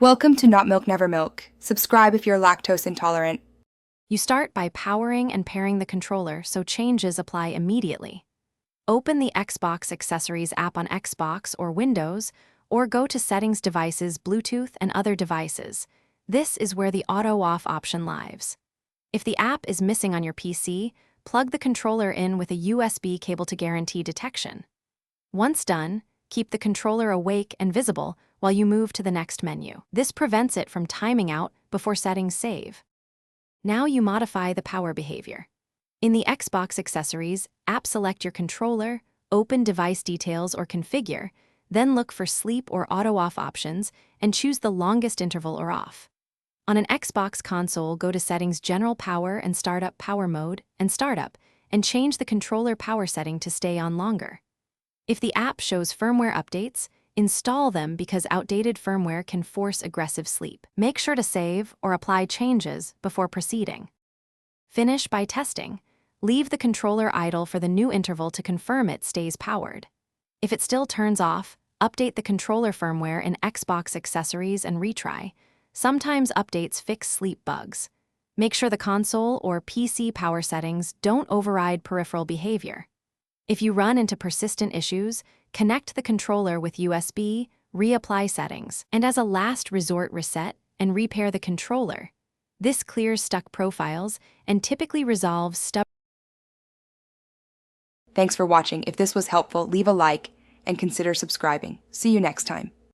Welcome to Not Milk Never Milk. Subscribe if you're lactose intolerant. You start by powering and pairing the controller so changes apply immediately. Open the Xbox Accessories app on Xbox or Windows, or go to Settings Devices, Bluetooth, and other devices. This is where the auto-off option lives. If the app is missing on your PC, plug the controller in with a USB cable to guarantee detection. Once done, keep the controller awake and visible while you move to the next menu. This prevents it from timing out before settings save. Now you modify the power behavior. In the Xbox Accessories app, select your controller, open Device Details or Configure, then look for Sleep or Auto-Off options and choose the longest interval or off. On an Xbox console, go to Settings, General Power and Startup Power Mode and Startup, and change the controller power setting to stay on longer. If the app shows firmware updates, install them because outdated firmware can force aggressive sleep. Make sure to save or apply changes before proceeding. Finish by testing. Leave the controller idle for the new interval to confirm it stays powered. If it still turns off, update the controller firmware in Xbox Accessories and retry. Sometimes updates fix sleep bugs. Make sure the console or PC power settings don't override peripheral behavior. If you run into persistent issues, connect the controller with USB, reapply settings, and as a last resort, reset and repair the controller. This clears stuck profiles and typically resolves stubborn. Thanks for watching. If this was helpful, leave a like and consider subscribing. See you next time.